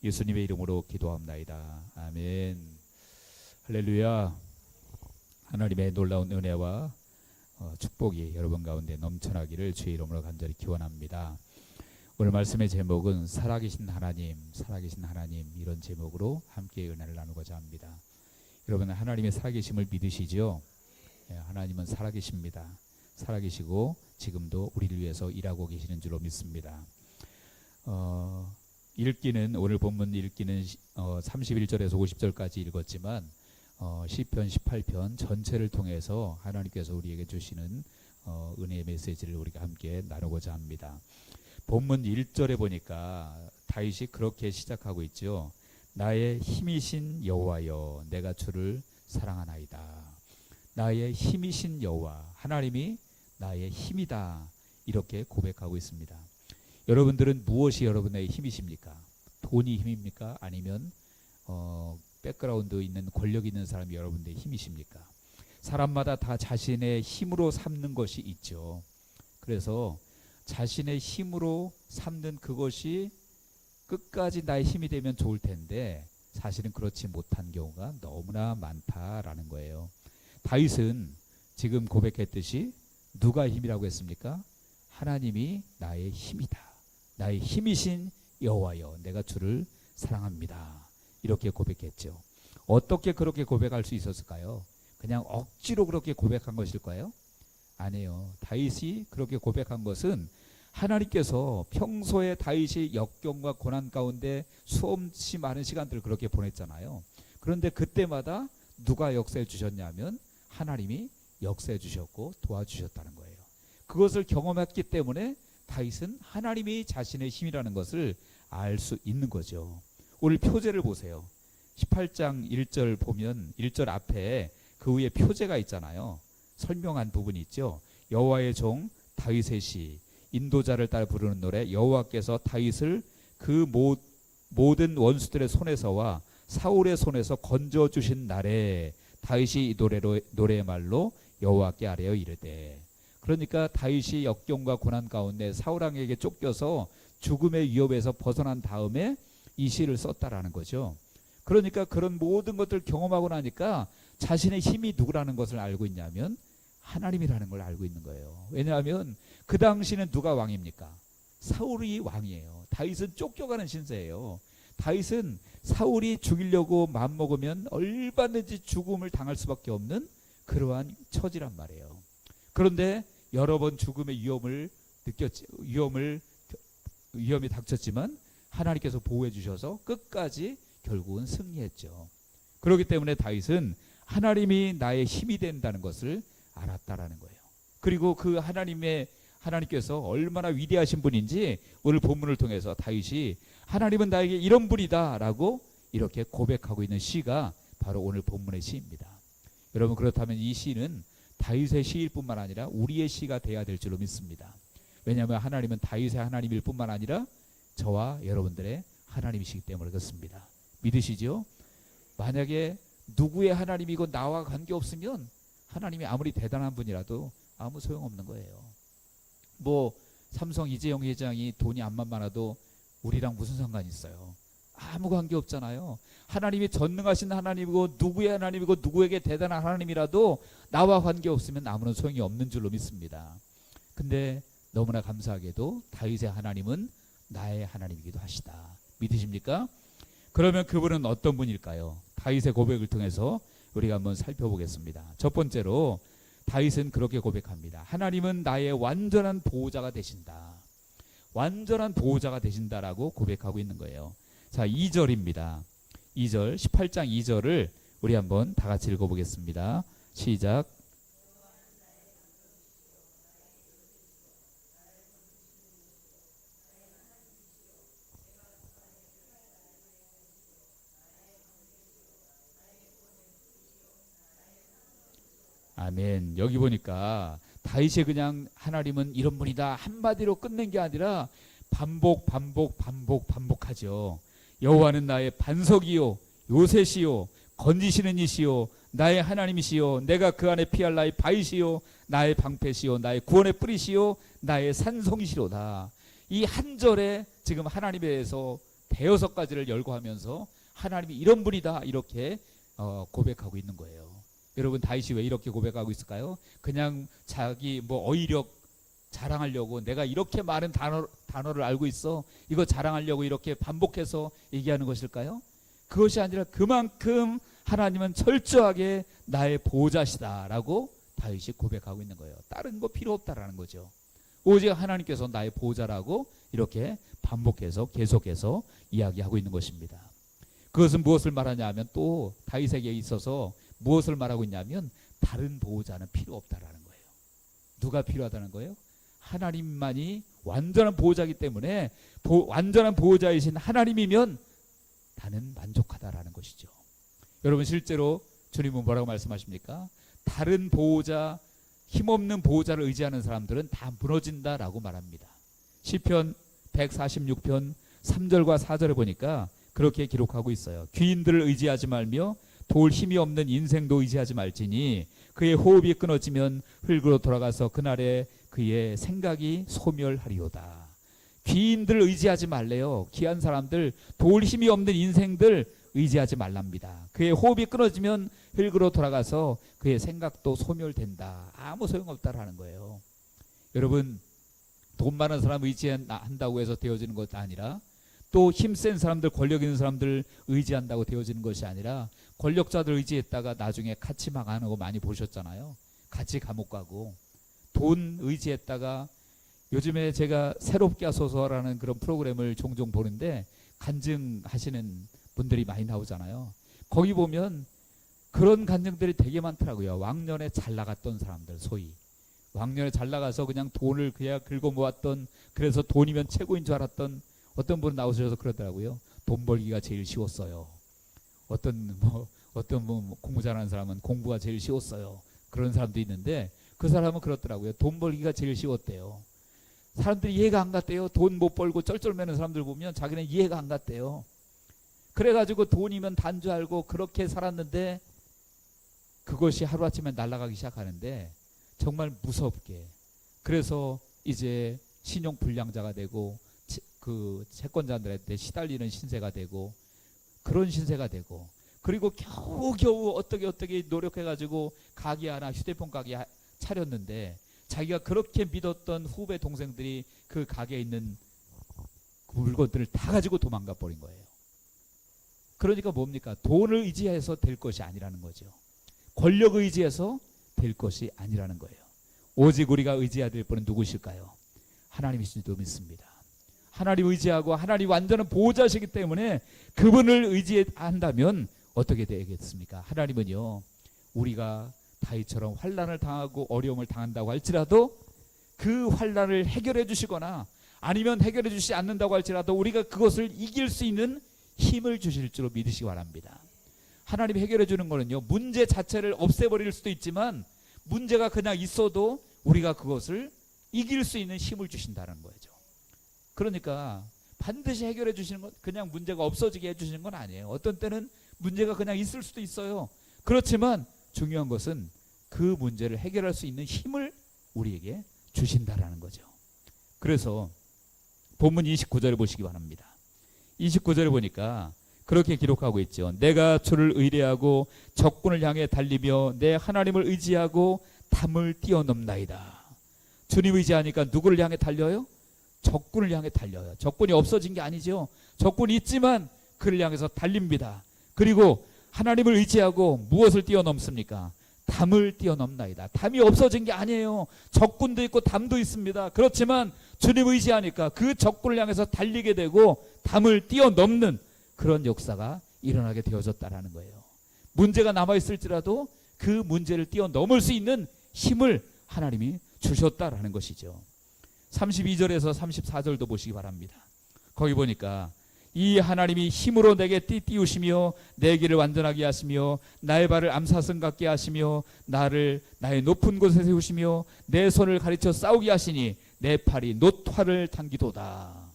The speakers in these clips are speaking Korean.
예수님의 이름으로 기도합나이다. 아멘. 할렐루야. 하나님의 놀라운 은혜와 축복이 여러분 가운데 넘쳐나기를 주의 이름으로 간절히 기원합니다. 오늘 말씀의 제목은 살아계신 하나님, 살아계신 하나님, 이런 제목으로 함께 은혜를 나누고자 합니다. 여러분, 하나님의 살아계심을 믿으시죠? 하나님은 살아계십니다. 살아계시고 지금도 우리를 위해서 일하고 계시는 줄로 믿습니다. 읽기는, 오늘 본문 읽기는 31절에서 50절까지 읽었지만 시편 18편 전체를 통해서 하나님께서 우리에게 주시는 은혜의 메시지를 우리가 함께 나누고자 합니다. 본문 1절에 보니까 다윗이 그렇게 시작하고 있죠. 나의 힘이신 여호와여, 내가 주를 사랑하나이다. 나의 힘이신 여호와, 하나님이 나의 힘이다, 이렇게 고백하고 있습니다. 여러분들은 무엇이 여러분의 힘이십니까? 돈이 힘입니까? 아니면 백그라운드 있는 권력 있는 사람이 여러분의 힘이십니까? 사람마다 다 자신의 힘으로 삼는 것이 있죠. 그래서 자신의 힘으로 삼는 그것이 끝까지 나의 힘이 되면 좋을 텐데 사실은 그렇지 못한 경우가 너무나 많다라는 거예요. 다윗은 지금 고백했듯이 누가 힘이라고 했습니까? 하나님이 나의 힘이다. 나의 힘이신 여호와여, 내가 주를 사랑합니다. 이렇게 고백했죠. 어떻게 그렇게 고백할 수 있었을까요? 그냥 억지로 그렇게 고백한 것일까요? 아니에요. 다윗이 그렇게 고백한 것은 하나님께서 평소에 다윗이 역경과 고난 가운데 수없이 많은 시간들을 그렇게 보냈잖아요. 그런데 그때마다 누가 역사해 주셨냐면 하나님이 역사해 주셨고 도와주셨다는 거예요. 그것을 경험했기 때문에 다윗은 하나님이 자신의 힘이라는 것을 알 수 있는 거죠. 오늘 표제를 보세요. 18장 1절 보면 1절 앞에 그 위에 표제가 있잖아요. 설명한 부분이 있죠. 여호와의 종 다윗의 시, 인도자를 따라 부르는 노래, 여호와께서 다윗을 그 모든 원수들의 손에서와 사울의 손에서 건져주신 날에 다윗이 이 노래의 말로 여호와께 아뢰어 이르되. 그러니까 다윗이 역경과 고난 가운데 사울왕에게 쫓겨서 죽음의 위협에서 벗어난 다음에 이 시를 썼다라는 거죠. 그러니까 그런 모든 것들을 경험하고 나니까 자신의 힘이 누구라는 것을 알고 있냐면 하나님이라는 걸 알고 있는 거예요. 왜냐하면 그 당시는 누가 왕입니까? 사울이 왕이에요. 다윗은 쫓겨가는 신세예요. 다윗은 사울이 죽이려고 마음먹으면 얼마든지 죽음을 당할 수밖에 없는 그러한 처지란 말이에요. 그런데 여러 번 죽음의 위험이 닥쳤지만 하나님께서 보호해 주셔서 끝까지 결국은 승리했죠. 그렇기 때문에 다윗은 하나님이 나의 힘이 된다는 것을 알았다라는 거예요. 그리고 그 하나님께서 얼마나 위대하신 분인지 오늘 본문을 통해서 다윗이 하나님은 나에게 이런 분이다 라고 이렇게 고백하고 있는 시가 바로 오늘 본문의 시입니다. 여러분, 그렇다면 이 시는 다윗의 시일 뿐만 아니라 우리의 시가 돼야 될 줄로 믿습니다. 왜냐하면 하나님은 다윗의 하나님일 뿐만 아니라 저와 여러분들의 하나님이시기 때문에 그렇습니다. 믿으시죠? 만약에 누구의 하나님이고 나와 관계없으면 하나님이 아무리 대단한 분이라도 아무 소용없는 거예요. 뭐 삼성 이재용 회장이 돈이 암만 많아도 우리랑 무슨 상관이 있어요? 아무 관계 없잖아요. 하나님이 전능하신 하나님이고 누구의 하나님이고 누구에게 대단한 하나님이라도 나와 관계없으면 아무런 소용이 없는 줄로 믿습니다. 근데 너무나 감사하게도 다윗의 하나님은 나의 하나님이기도 하시다. 믿으십니까? 그러면 그분은 어떤 분일까요? 다윗의 고백을 통해서 우리가 한번 살펴보겠습니다. 첫 번째로 다윗은 그렇게 고백합니다. 하나님은 나의 완전한 보호자가 되신다. 완전한 보호자가 되신다라고 고백하고 있는 거예요. 자, 2절입니다. 2절, 18장 2절을 우리 한번 다 같이 읽어보겠습니다. 시작. 아멘. 여기 보니까 다윗이 그냥 하나님은 이런 분이다 한마디로 끝낸 게 아니라 반복하죠. 여호와는 나의 반석이요 요새시요 건지시는 이시요 나의 하나님이시요 내가 그 안에 피할 나의 바위시요 나의 방패시요 나의 구원의 뿌리시요 나의 산성이시로다. 이 한 절에 지금 하나님에 대해서 대여섯 가지를 열거하면서 하나님이 이런 분이다 이렇게 고백하고 있는 거예요. 여러분 다윗이 왜 이렇게 고백하고 있을까요? 그냥 자기 어휘력 자랑하려고 내가 이렇게 많은 단어를 알고 있어 이거 자랑하려고 이렇게 반복해서 얘기하는 것일까요? 그것이 아니라 그만큼 하나님은 철저하게 나의 보호자시다라고 다윗이 고백하고 있는 거예요. 다른 거 필요 없다라는 거죠. 오직 하나님께서 나의 보호자라고 이렇게 반복해서 계속해서 이야기하고 있는 것입니다. 그것은 무엇을 말하냐 하면 또 다윗에게 있어서 무엇을 말하고 있냐면 다른 보호자는 필요 없다라는 거예요. 누가 필요하다는 거예요? 하나님만이 완전한 보호자이기 때문에 완전한 보호자이신 하나님이면 나는 만족하다라는 것이죠. 여러분 실제로 주님은 뭐라고 말씀하십니까? 다른 보호자, 힘없는 보호자를 의지하는 사람들은 다 무너진다라고 말합니다. 시편 146편 3절과 4절에 보니까 그렇게 기록하고 있어요. 귀인들을 의지하지 말며 도울 힘이 없는 인생도 의지하지 말지니 그의 호흡이 끊어지면 흙으로 돌아가서 그날에 그의 생각이 소멸하리로다. 귀인들을 의지하지 말래요. 귀한 사람들, 도울 힘이 없는 인생들 의지하지 말랍니다. 그의 호흡이 끊어지면 흙으로 돌아가서 그의 생각도 소멸된다. 아무 소용없다라는 거예요. 여러분 돈 많은 사람 의지한다고 해서 되어지는 것이 아니라 또 힘센 사람들, 권력 있는 사람들 의지한다고 되어지는 것이 아니라 권력자들 의지했다가 나중에 같이 망하는 거 많이 보셨잖아요. 같이 감옥 가고 돈 의지했다가 요즘에 제가 새롭게 하소서라는 그런 프로그램을 종종 보는데 간증하시는 분들이 많이 나오잖아요. 거기 보면 그런 간증들이 되게 많더라고요. 왕년에 잘 나갔던 사람들, 소위 왕년에 잘 나가서 그냥 돈을 그냥 긁어 모았던, 그래서 돈이면 최고인 줄 알았던 어떤 분은 나오셔서 그러더라고요. 돈 벌기가 제일 쉬웠어요. 어떤 공부 잘하는 사람은 공부가 제일 쉬웠어요. 그런 사람도 있는데 그 사람은 그렇더라고요. 돈 벌기가 제일 쉬웠대요. 사람들이 이해가 안 갔대요. 돈 못 벌고 쩔쩔매는 사람들 보면 자기는 이해가 안 갔대요. 그래가지고 돈이면 단 줄 알고 그렇게 살았는데 그것이 하루아침에 날아가기 시작하는데 정말 무섭게, 그래서 이제 신용불량자가 되고 그 채권자들한테 시달리는 신세가 되고 그런 신세가 되고, 그리고 겨우겨우 어떻게 노력해가지고 가게 하나, 휴대폰 가게 차렸는데 자기가 그렇게 믿었던 후배 동생들이 그 가게에 있는 그 물건들을 다 가지고 도망가 버린 거예요. 그러니까 뭡니까? 돈을 의지해서 될 것이 아니라는 거죠. 권력을 의지해서 될 것이 아니라는 거예요. 오직 우리가 의지해야 될 분은 누구실까요? 하나님이신 줄 믿습니다. 하나님 의지하고 하나님 완전한 보호자시기 때문에 그분을 의지한다면 어떻게 되겠습니까? 하나님은요, 우리가 다윗처럼 환난을 당하고 어려움을 당한다고 할지라도 그 환난을 해결해 주시거나 아니면 해결해 주시지 않는다고 할지라도 우리가 그것을 이길 수 있는 힘을 주실 줄로 믿으시기 바랍니다. 하나님이 해결해 주는 거는요, 문제 자체를 없애버릴 수도 있지만 문제가 그냥 있어도 우리가 그것을 이길 수 있는 힘을 주신다는 거죠. 그러니까 반드시 해결해 주시는 건 그냥 문제가 없어지게 해주시는 건 아니에요. 어떤 때는 문제가 그냥 있을 수도 있어요. 그렇지만 중요한 것은 그 문제를 해결할 수 있는 힘을 우리에게 주신다라는 거죠. 그래서 본문 29절을 보시기 바랍니다. 29절을 보니까 그렇게 기록하고 있죠. 내가 주를 의뢰하고 적군을 향해 달리며 내 하나님을 의지하고 담을 뛰어넘나이다. 주님 의지하니까 누구를 향해 달려요? 적군을 향해 달려요. 적군이 없어진 게 아니죠. 적군이 있지만 그를 향해서 달립니다. 그리고 하나님을 의지하고 무엇을 뛰어넘습니까? 담을 뛰어넘나이다. 담이 없어진 게 아니에요. 적군도 있고 담도 있습니다. 그렇지만 주님 의지하니까 그 적군을 향해서 달리게 되고 담을 뛰어넘는 그런 역사가 일어나게 되어졌다라는 거예요. 문제가 남아있을지라도 그 문제를 뛰어넘을 수 있는 힘을 하나님이 주셨다라는 것이죠. 32절에서 34절도 보시기 바랍니다. 거기 보니까 이 하나님이 힘으로 내게 띠띠우시며 내 길을 완전하게 하시며 나의 발을 암사슴 같게 하시며 나를 나의 높은 곳에 세우시며 내 손을 가르쳐 싸우게 하시니 내 팔이 노화를 당기도다.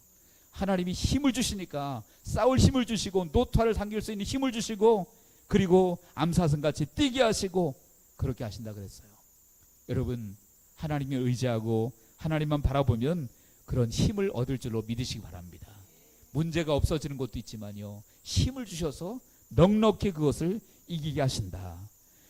하나님이 힘을 주시니까 싸울 힘을 주시고 노화를 당길 수 있는 힘을 주시고 그리고 암사슴같이 뛰게 하시고 그렇게 하신다 그랬어요. 여러분, 하나님을 의지하고 하나님만 바라보면 그런 힘을 얻을 줄로 믿으시기 바랍니다. 문제가 없어지는 것도 있지만요, 힘을 주셔서 넉넉히 그것을 이기게 하신다.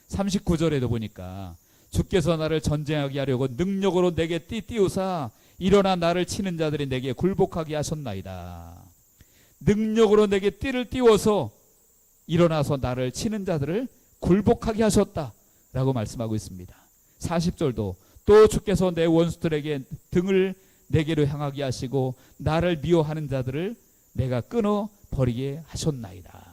39절에도 보니까 주께서 나를 전쟁하게 하려고 능력으로 내게 띠띠우사 일어나 나를 치는 자들이 내게 굴복하게 하셨나이다. 능력으로 내게 띠를 띄워서 일어나서 나를 치는 자들을 굴복하게 하셨다 라고 말씀하고 있습니다. 40절도 또 주께서 내 원수들에게 등을 내게로 향하게 하시고 나를 미워하는 자들을 내가 끊어 버리게 하셨나이다.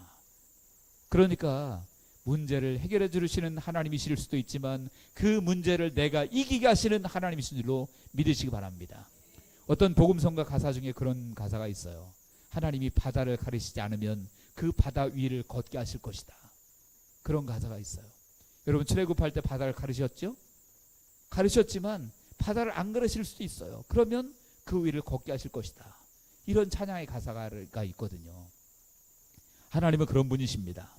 그러니까 문제를 해결해 주시는 하나님이실 수도 있지만 그 문제를 내가 이기게 하시는 하나님이신 줄로 믿으시기 바랍니다. 어떤 복음성가 가사 중에 그런 가사가 있어요. 하나님이 바다를 가르치지 않으면 그 바다 위를 걷게 하실 것이다. 그런 가사가 있어요. 여러분 출애굽할 때 바다를 가르쳤죠? 가르쳤지만 바다를 안 가르칠 수도 있어요. 그러면 그 위를 걷게 하실 것이다. 이런 찬양의 가사가 있거든요. 하나님은 그런 분이십니다.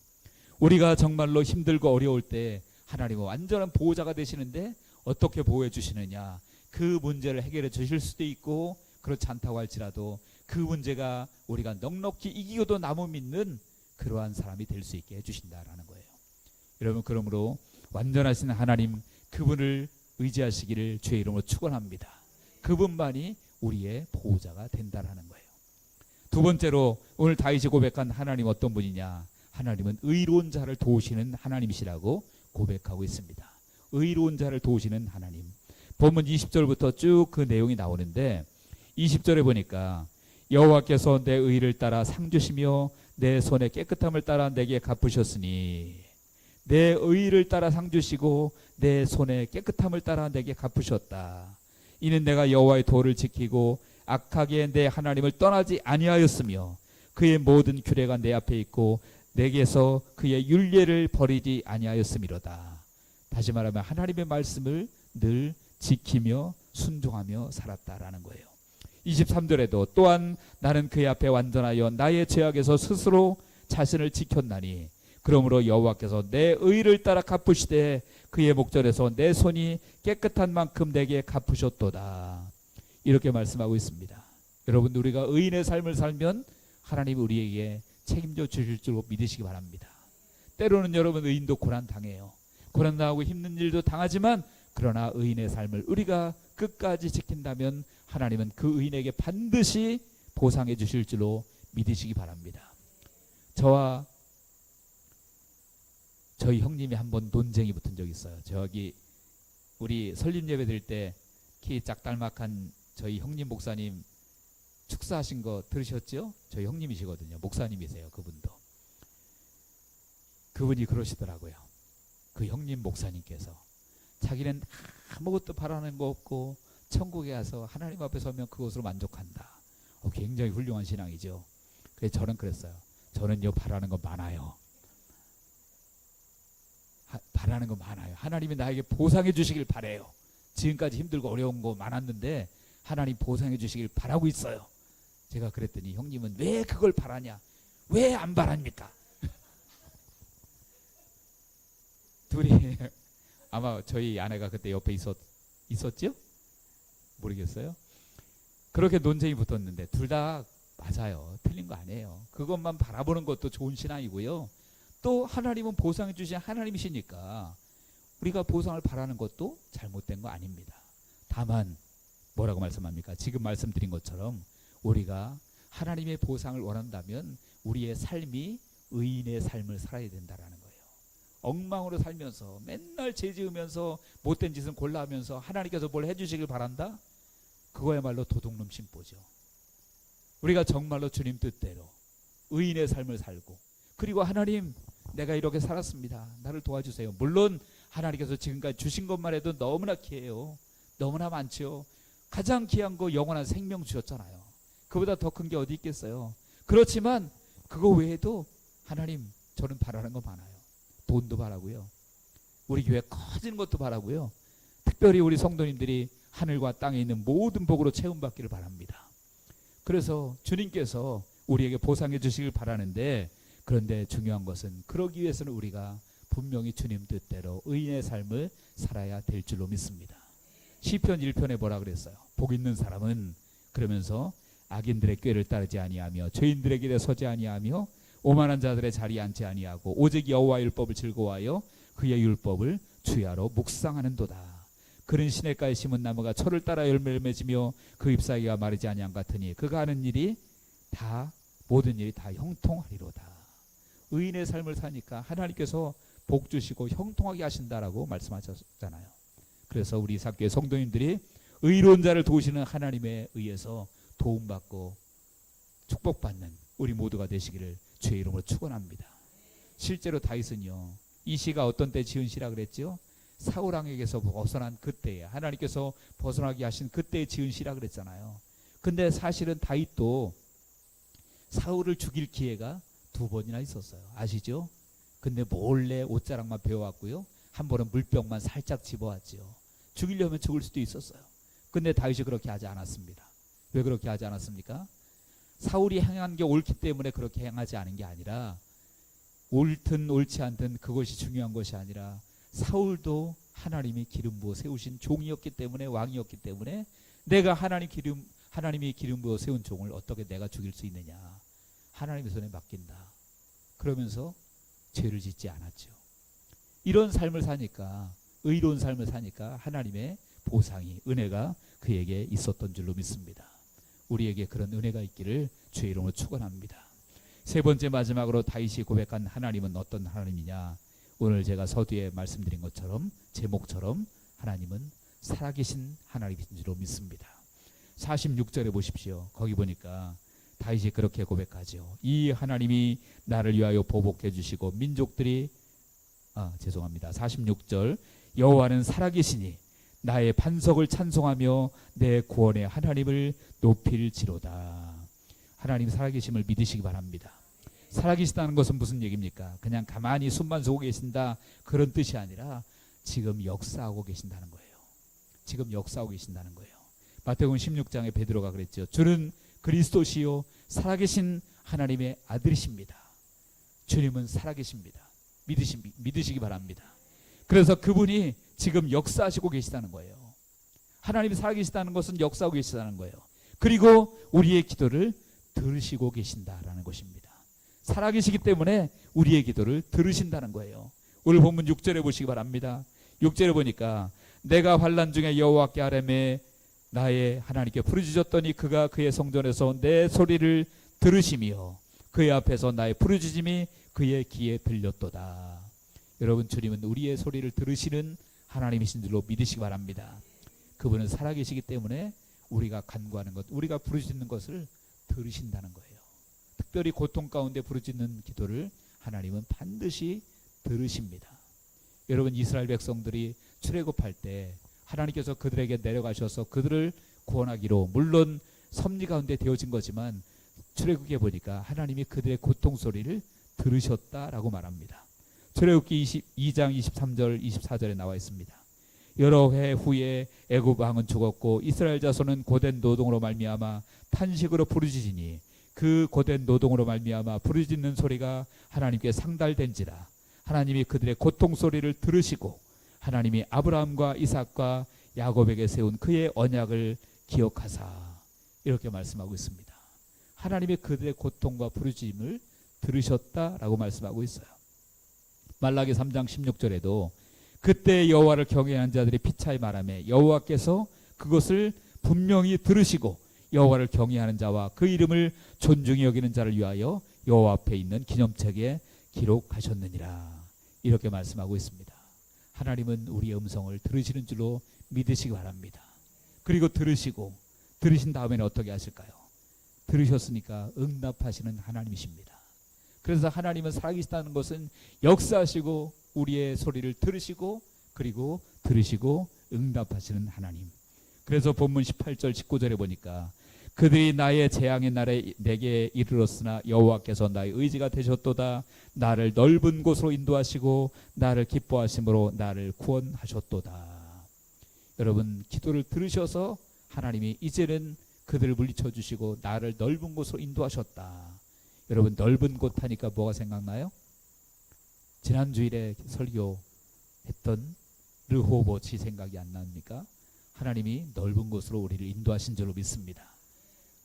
우리가 정말로 힘들고 어려울 때 하나님은 완전한 보호자가 되시는데 어떻게 보호해 주시느냐. 그 문제를 해결해 주실 수도 있고 그렇지 않다고 할지라도 그 문제가 우리가 넉넉히 이기고도 남을 믿는 그러한 사람이 될 수 있게 해주신다라는 거예요. 여러분 그러므로 완전하신 하나님 그분을 의지하시기를 주의 이름으로 축원합니다. 그분만이 우리의 보호자가 된다라는 거예요. 두 번째로 오늘 다윗이 고백한 하나님 어떤 분이냐. 하나님은 의로운 자를 도우시는 하나님이시라고 고백하고 있습니다. 의로운 자를 도우시는 하나님. 본문 20절부터 쭉 그 내용이 나오는데 20절에 보니까 여호와께서 내 의를 따라 상 주시며 내 손의 깨끗함을 따라 내게 갚으셨으니 내 의를 따라 상 주시고 내 손의 깨끗함을 따라 내게 갚으셨다. 이는 내가 여호와의 도를 지키고 악하게 내 하나님을 떠나지 아니하였으며 그의 모든 규례가 내 앞에 있고 내게서 그의 율례를 버리지 아니하였음이로다. 다시 말하면 하나님의 말씀을 늘 지키며 순종하며 살았다라는 거예요. 23절에도 또한 나는 그의 앞에 완전하여 나의 죄악에서 스스로 자신을 지켰나니 그러므로 여호와께서 내 의를 따라 갚으시되 그의 목전에서 내 손이 깨끗한 만큼 내게 갚으셨도다. 이렇게 말씀하고 있습니다. 여러분 우리가 의인의 삶을 살면 하나님이 우리에게 책임져 주실 줄 믿으시기 바랍니다. 때로는 여러분 의인도 고난당해요. 고난당하고 힘든 일도 당하지만 그러나 의인의 삶을 우리가 끝까지 지킨다면 하나님은 그 의인에게 반드시 보상해 주실 줄로 믿으시기 바랍니다. 저와 저희 형님이 한번 논쟁이 붙은 적이 있어요. 저기 우리 설립 예배 드릴 때 키 짝달막한 저희 형님 목사님 축사하신 거 들으셨죠? 저희 형님이시거든요. 목사님이세요. 그분이 그러시더라고요. 그 형님 목사님께서 자기는 아무것도 바라는 거 없고 천국에 가서 하나님 앞에 서면 그것으로 만족한다. 굉장히 훌륭한 신앙이죠. 그래서 저는 그랬어요. 저는요 바라는 거 많아요. 바라는 거 많아요. 하나님이 나에게 보상해 주시길 바라요. 지금까지 힘들고 어려운 거 많았는데 하나님 보상해 주시길 바라고 있어요. 제가 그랬더니 형님은 왜 그걸 바라냐? 왜 안 바랍니까? 둘이 아마 저희 아내가 그때 옆에 있었죠? 모르겠어요. 그렇게 논쟁이 붙었는데 둘 다 맞아요. 틀린 거 아니에요. 그것만 바라보는 것도 좋은 신앙이고요. 또 하나님은 보상해 주신 하나님이시니까 우리가 보상을 바라는 것도 잘못된 거 아닙니다. 다만 뭐라고 말씀합니까? 지금 말씀드린 것처럼 우리가 하나님의 보상을 원한다면 우리의 삶이 의인의 삶을 살아야 된다라는 거예요. 엉망으로 살면서 맨날 죄 지으면서 못된 짓은 골라하면서 하나님께서 뭘 해주시길 바란다? 그거야말로 도둑놈 심보죠. 우리가 정말로 주님 뜻대로 의인의 삶을 살고 그리고 하나님 내가 이렇게 살았습니다. 나를 도와주세요. 물론 하나님께서 지금까지 주신 것만 해도 너무나 귀해요. 너무나 많죠. 가장 귀한 거 영원한 생명 주셨잖아요. 그보다 더 큰 게 어디 있겠어요. 그렇지만 그거 외에도 하나님 저는 바라는 거 많아요. 돈도 바라고요. 우리 교회 커지는 것도 바라고요. 특별히 우리 성도님들이 하늘과 땅에 있는 모든 복으로 채움받기를 바랍니다. 그래서 주님께서 우리에게 보상해 주시길 바라는데 그런데 중요한 것은 그러기 위해서는 우리가 분명히 주님 뜻대로 의인의 삶을 살아야 될 줄로 믿습니다. 시편 1편에 뭐라 그랬어요? 복 있는 사람은 그러면서 악인들의 꾀를 따르지 아니하며 죄인들의 길에 서지 아니하며 오만한 자들의 자리에 앉지 아니하고 오직 여호와의 율법을 즐거워하여 그의 율법을 주야로 묵상하는도다. 그는 시냇가에 심은 나무가 철을 따라 열매를 맺으며 그 잎사귀가 마르지 아니함 같으니 그가 하는 일이 다 모든 일이 다 형통하리로다. 의인의 삶을 사니까 하나님께서 복 주시고 형통하게 하신다라고 말씀하셨잖아요. 그래서 우리 사교회 성도님들이 의로운 자를 도우시는 하나님에 의해서 도움받고 축복받는 우리 모두가 되시기를 주의 이름으로 축원합니다. 실제로 다윗은요, 이 시가 어떤 때 지은 시라 그랬죠? 사울 왕에게서 벗어난 그때에, 하나님께서 벗어나게 하신 그때에 지은 시라 그랬잖아요. 근데 사실은 다윗도 사울을 죽일 기회가 2번이나 있었어요. 아시죠? 근데 몰래 옷자락만 베어왔고요, 한 번은 물병만 살짝 집어왔죠. 죽이려면 죽을 수도 있었어요. 근데 다윗이 그렇게 하지 않았습니다. 왜 그렇게 하지 않았습니까? 사울이 행한 게 옳기 때문에 그렇게 행하지 않은 게 아니라, 옳든 옳지 않든 그것이 중요한 것이 아니라, 사울도 하나님이 기름 부어 세우신 종이었기 때문에, 왕이었기 때문에 내가 하나님이 기름 부어 세운 종을 어떻게 내가 죽일 수 있느냐, 하나님의 손에 맡긴다. 그러면서 죄를 짓지 않았죠. 이런 삶을 사니까, 의로운 삶을 사니까 하나님의 보상이, 은혜가 그에게 있었던 줄로 믿습니다. 우리에게 그런 은혜가 있기를 주의 이름으로 축원합니다. 세 번째, 마지막으로 다윗이 고백한 하나님은 어떤 하나님이냐? 오늘 제가 서두에 말씀드린 것처럼, 제목처럼 하나님은 살아계신 하나님이신 줄로 믿습니다. 46절에 보십시오. 거기 보니까 다윗이 그렇게 고백하죠. 이 하나님이 나를 위하여 보복해 주시고 민족들이 46절, 여호와는 살아계시니 나의 반석을 찬송하며 내 구원의 하나님을 높일지로다. 하나님 살아계심을 믿으시기 바랍니다. 살아계시다는 것은 무슨 얘기입니까? 그냥 가만히 숨만 쉬고 계신다, 그런 뜻이 아니라 지금 역사하고 계신다는 거예요. 지금 역사하고 계신다는 거예요. 마태복음 16장에 베드로가 그랬죠. 주는 그리스도시요 살아계신 하나님의 아들이십니다. 주님은 살아계십니다. 믿으시기 바랍니다. 그래서 그분이 지금 역사하시고 계시다는 거예요. 하나님이 살아계시다는 것은 역사하고 계시다는 거예요. 그리고 우리의 기도를 들으시고 계신다라는 것입니다. 살아계시기 때문에 우리의 기도를 들으신다는 거예요. 오늘 본문 6절에 보시기 바랍니다. 6절에 보니까 내가 환난 중에 여호와께 아뢰매 나의 하나님께 부르짖었더니 그가 그의 성전에서 내 소리를 들으시며 그의 앞에서 나의 부르짖음이 그의 귀에 들렸도다. 여러분, 주님은 우리의 소리를 들으시는 하나님이신 줄로 믿으시기 바랍니다. 그분은 살아계시기 때문에 우리가 간구하는 것, 우리가 부르짖는 것을 들으신다는 거예요. 특별히 고통 가운데 부르짖는 기도를 하나님은 반드시 들으십니다. 여러분, 이스라엘 백성들이 출애굽할 때 하나님께서 그들에게 내려가셔서 그들을 구원하기로, 물론 섭리 가운데 되어진 거지만 출애굽기에 보니까 하나님이 그들의 고통 소리를 들으셨다라고 말합니다. 출애굽기 22장 23절 24절에 나와 있습니다. 여러 해 후에 애굽 왕은 죽었고 이스라엘 자손은 고된 노동으로 말미암아 탄식으로 부르짖으니 그 고된 노동으로 말미암아 부르짖는 소리가 하나님께 상달된지라. 하나님이 그들의 고통 소리를 들으시고 하나님이 아브라함과 이삭과 야곱에게 세운 그의 언약을 기억하사, 이렇게 말씀하고 있습니다. 하나님이 그들의 고통과 부르짖음을 들으셨다라고 말씀하고 있어요. 말라기 3장 16절에도 그때 여호와를 경외하는 자들이 피차에 말하며 여호와께서 그것을 분명히 들으시고 여호와를 경외하는 자와 그 이름을 존중히 여기는 자를 위하여 여호와 앞에 있는 기념책에 기록하셨느니라. 이렇게 말씀하고 있습니다. 하나님은 우리의 음성을 들으시는 줄로 믿으시기 바랍니다. 그리고 들으신 다음에는 어떻게 하실까요? 들으셨으니까 응답하시는 하나님이십니다. 그래서 하나님은 살아계시다는 것은 역사하시고 우리의 소리를 들으시고 그리고 들으시고 응답하시는 하나님. 그래서 본문 18절 19절에 보니까 그들이 나의 재앙의 날에 내게 이르렀으나 여호와께서 나의 의지가 되셨도다. 나를 넓은 곳으로 인도하시고 나를 기뻐하심으로 나를 구원하셨도다. 여러분, 기도를 들으셔서 하나님이 이제는 그들을 물리쳐 주시고 나를 넓은 곳으로 인도하셨다. 여러분, 넓은 곳 하니까 뭐가 생각나요? 지난 주일에 설교했던 르호봇이 생각이 안 납니까? 하나님이 넓은 곳으로 우리를 인도하신 줄로 믿습니다.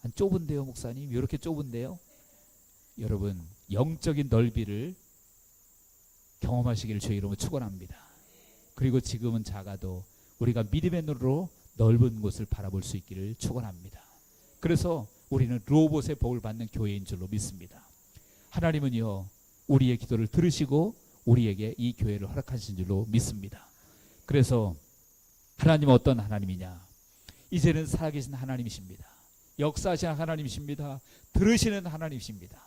한 좁은데요, 목사님? 이렇게 좁은데요? 여러분, 영적인 넓이를 경험하시기를 주의 이름으로 축원합니다. 그리고 지금은 작아도 우리가 믿음의 눈으로 넓은 곳을 바라볼 수 있기를 축원합니다. 그래서 우리는 로봇의 복을 받는 교회인 줄로 믿습니다. 하나님은요, 우리의 기도를 들으시고 우리에게 이 교회를 허락하신 줄로 믿습니다. 그래서 하나님은 어떤 하나님이냐? 이제는 살아계신 하나님이십니다. 역사하시는 하나님이십니다. 들으시는 하나님이십니다.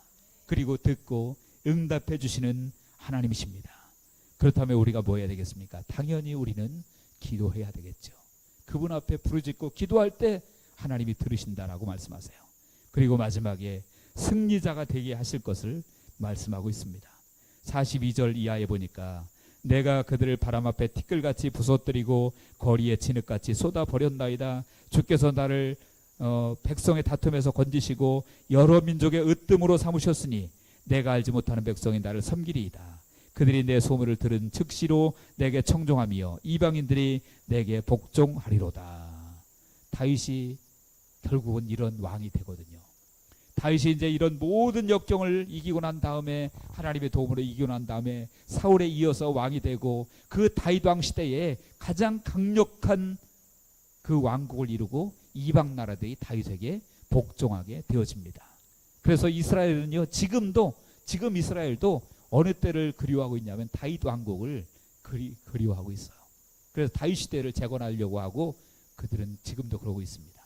그리고 듣고 응답해 주시는 하나님이십니다. 그렇다면 우리가 뭐 해야 되겠습니까? 당연히 우리는 기도해야 되겠죠. 그분 앞에 부르짖고 기도할 때 하나님이 들으신다라고 말씀하세요. 그리고 마지막에 승리자가 되게 하실 것을 말씀하고 있습니다. 42절 이하에 보니까 내가 그들을 바람 앞에 티끌같이 부서뜨리고 거리에 진흙같이 쏟아버렸나이다. 주께서 나를 백성의 다툼에서 건지시고 여러 민족의 으뜸으로 삼으셨으니 내가 알지 못하는 백성이 나를 섬기리이다. 그들이 내 소문을 들은 즉시로 내게 청종하며 이방인들이 내게 복종하리로다. 다윗이 결국은 이런 왕이 되거든요. 다윗이 이제 이런 모든 역경을 이기고 난 다음에, 하나님의 도움으로 이기고 난 다음에 사울에 이어서 왕이 되고, 그 다윗 왕 시대에 가장 강력한 그 왕국을 이루고 이방 나라들이 다윗에게 복종하게 되어집니다. 그래서 이스라엘은요, 지금 이스라엘도 어느 때를 그리워하고 있냐면 다윗 왕국을 그리워하고 있어요. 그래서 다윗 시대를 재건하려고 하고 그들은 지금도 그러고 있습니다.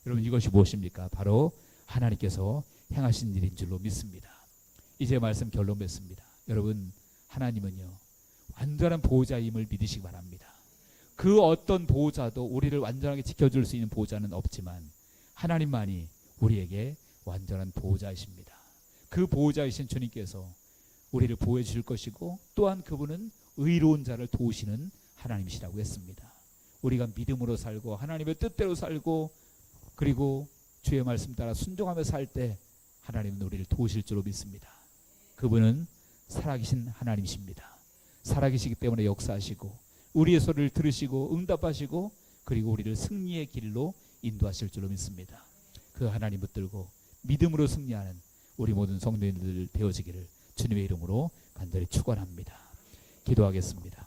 여러분, 이것이 무엇입니까? 바로 하나님께서 행하신 일인 줄로 믿습니다. 이제 말씀 결론 맺습니다. 여러분, 하나님은요, 완전한 보호자임을 믿으시기 바랍니다. 그 어떤 보호자도 우리를 완전하게 지켜줄 수 있는 보호자는 없지만 하나님만이 우리에게 완전한 보호자이십니다. 그 보호자이신 주님께서 우리를 보호해 주실 것이고, 또한 그분은 의로운 자를 도우시는 하나님이시라고 했습니다. 우리가 믿음으로 살고 하나님의 뜻대로 살고 그리고 주의 말씀 따라 순종하며 살 때 하나님은 우리를 도우실 줄로 믿습니다. 그분은 살아계신 하나님이십니다. 살아계시기 때문에 역사하시고 우리의 소리를 들으시고 응답하시고 그리고 우리를 승리의 길로 인도하실 줄로 믿습니다. 그 하나님 붙들고 믿음으로 승리하는 우리 모든 성도님들 되어지기를 주님의 이름으로 간절히 축원합니다. 기도하겠습니다.